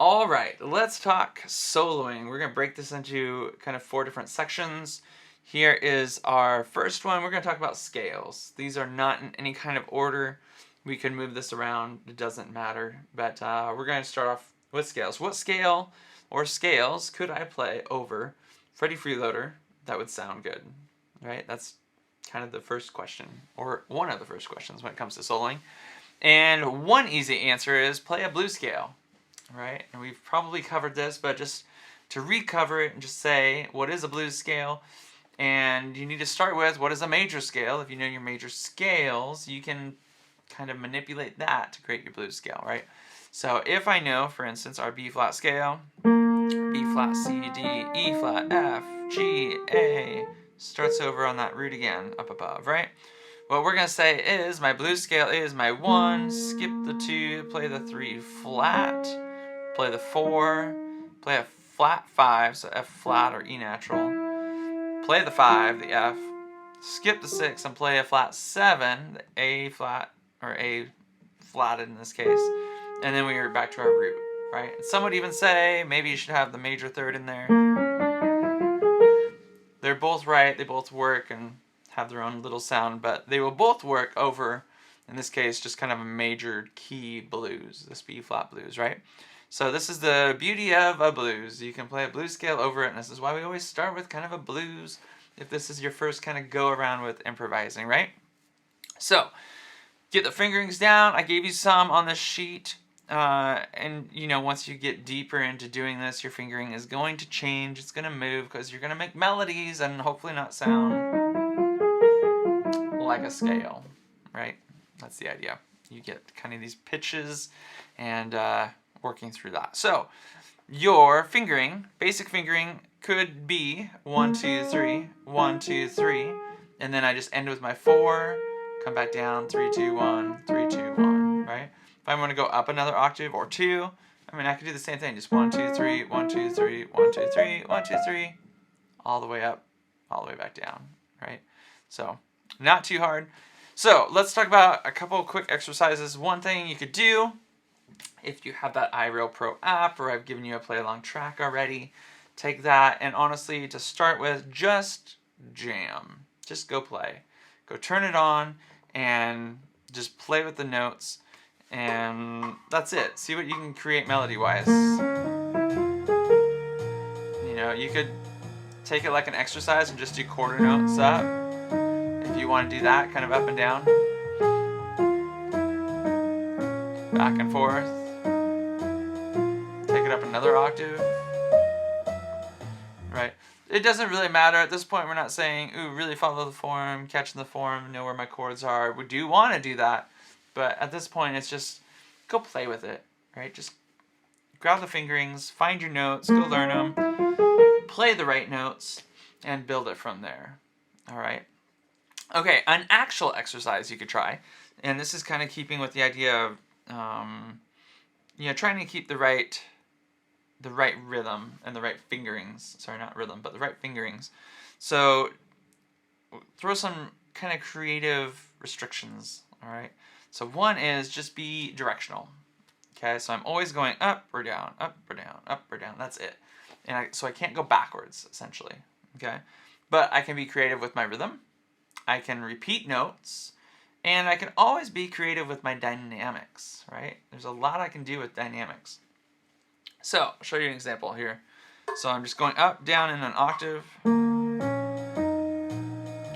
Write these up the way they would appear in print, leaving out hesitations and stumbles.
All right, let's talk soloing. We're going to break this into kind of 4 different sections. Here is our first one. We're going to talk about scales. These are not in any kind of order. We can move this around. It doesn't matter. But we're going to start off with scales. What scale or scales could I play over Freddie Freeloader that would sound good? Right? That's kind of the first question, or one of the first questions when it comes to soloing. And one easy answer is play a blues scale. Right? And we've probably covered this, but just to recover it and just say, what is a blues scale? And you need to start with, what is a major scale? If you know your major scales, you can kind of manipulate that to create your blues scale, right? So if I know, for instance, our B flat scale, B flat, C, D, E flat, F, G, A, starts over on that root again, up above, right? What we're going to say is, my blues scale is my 1, skip the 2, play the 3 flat, play the 4, play a flat 5, so F flat or E natural, play the 5, the F, skip the 6 and play a flat 7, the A flat, or A flatted in this case, and then we are back to our root, right? And some would even say, maybe you should have the major third in there. They're both right, they both work and have their own little sound, but they will both work over, in this case, just kind of a major key blues, this B flat blues, right? So this is the beauty of a blues. You can play a blues scale over it, and this is why we always start with kind of a blues if this is your first kind of go around with improvising, right? So, get the fingerings down. I gave you some on this sheet, and you know, once you get deeper into doing this, your fingering is going to change. It's going to move because you're going to make melodies and hopefully not sound like a scale, right? That's the idea. You get kind of these pitches and working through that. So your fingering, basic fingering, could be 1, 2, 3, 1, 2, 3, and then I just end with my 4, come back down, 3, 2, 1, 3, 2, 1, right? If I want to go up another octave or 2, I mean, I could do the same thing, just 1, 2, 3, 1, 2, 3, 1, 2, 3, 1, 2, 3, all the way up, all the way back down, right? So not too hard. So let's talk about a couple of quick exercises. One thing you could do, if you have that iReal Pro app, or I've given you a play along track already, take that and honestly, to start with, just jam. Just go play. Go turn it on and just play with the notes, and that's it. See what you can create melody-wise. You know, you could take it like an exercise and just do quarter notes up. If you want to do that, kind of up and down, back and forth, take it up another octave, right? It doesn't really matter at this point. We're not saying, ooh, really follow the form, catching the form, know where my chords are. We do want to do that, but at this point, it's just go play with it, right? Just grab the fingerings, find your notes, go learn them, play the right notes, and build it from there, all right? Okay, an actual exercise you could try, and this is kind of keeping with the idea of, you know, trying to keep the right rhythm and the right fingerings. Sorry, not rhythm, but the right fingerings. So throw some kind of creative restrictions, all right? So one is just be directional, okay? So I'm always going up or down, up or down, up or down. That's it. And so I can't go backwards, essentially, okay? But I can be creative with my rhythm. I can repeat notes, and I can always be creative with my dynamics, right? There's a lot I can do with dynamics. So, I'll show you an example here. So I'm just going up, down in an octave,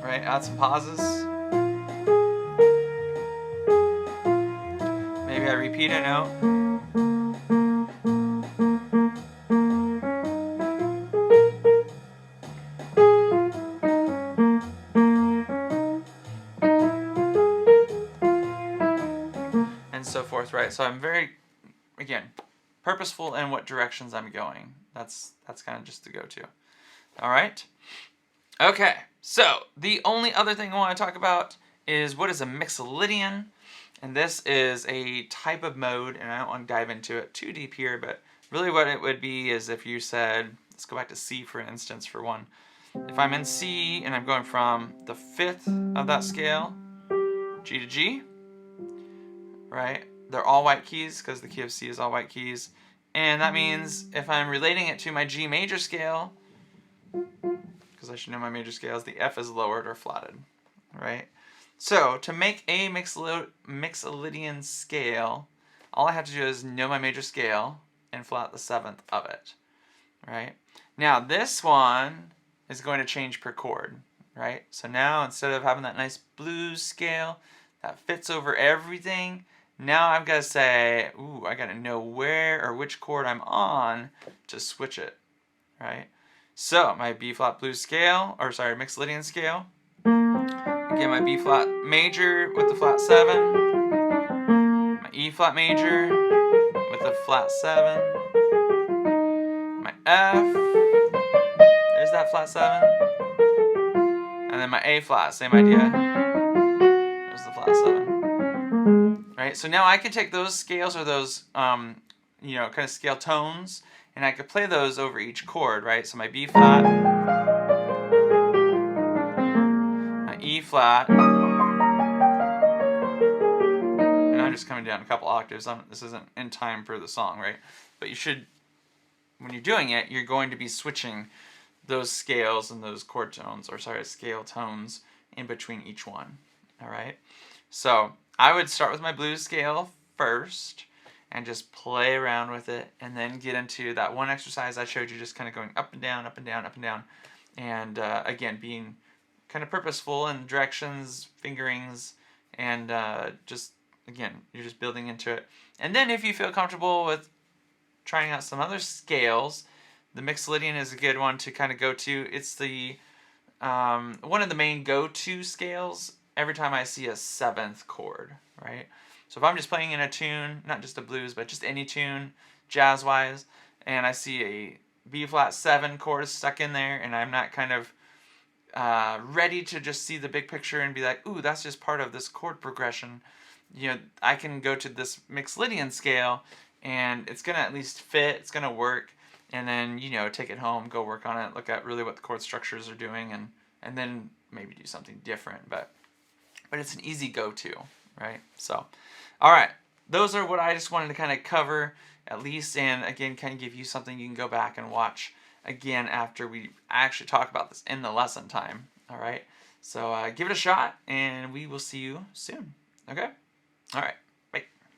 right? Add some pauses. Maybe I repeat a note. So forth, right? So I'm very, again, purposeful in what directions I'm going. That's kind of just the go-to. All right? Okay, so the only other thing I want to talk about is what is a Mixolydian, and this is a type of mode, and I don't want to dive into it too deep here, but really what it would be is if you said, let's go back to C for instance for one. If I'm in C and I'm going from the 5th of that scale, G to G, right? They're all white keys because the key of C is all white keys. And that means if I'm relating it to my G major scale, because I should know my major scales, the F is lowered or flatted, right? So to make a Mixolydian scale, all I have to do is know my major scale and flat the 7th of it, right? Now this one is going to change per chord, right? So now instead of having that nice blues scale that fits over everything, now I've got to say, ooh, I got to know where or which chord I'm on to switch it, right? So my B flat blues scale, or sorry, Mixolydian scale. Again, my B flat major with the flat 7, my E flat major with the flat 7, my F, there's that flat 7, and then my A flat, same idea, there's the flat 7. Right, so now I can take those scales or those, kind of scale tones, and I could play those over each chord, right? So my B flat, my E flat, and I'm just coming down a couple octaves. This isn't in time for the song, right? But you should, when you're doing it, you're going to be switching those scales and those chord tones, or sorry, scale tones in between each one, all right? So I would start with my blues scale first and just play around with it, and then get into that one exercise I showed you, just kind of going up and down, up and down, up and down, and again, being kind of purposeful in directions, fingerings, and just, again, you're just building into it. And then if you feel comfortable with trying out some other scales, the Mixolydian is a good one to kind of go to. It's the one of the main go-to scales every time I see a 7th chord, right? So if I'm just playing in a tune, not just a blues, but just any tune, jazz-wise, and I see a B-flat 7 chord stuck in there, and I'm not kind of ready to just see the big picture and be like, ooh, that's just part of this chord progression, I can go to this Mixolydian scale, and it's going to at least fit, it's going to work, and then, take it home, go work on it, look at really what the chord structures are doing, and then maybe do something different, but it's an easy go-to, right? So, all right, those are what I just wanted to kind of cover, at least, and again, kind of give you something you can go back and watch again after we actually talk about this in the lesson time, all right? So give it a shot, and we will see you soon, okay? All right.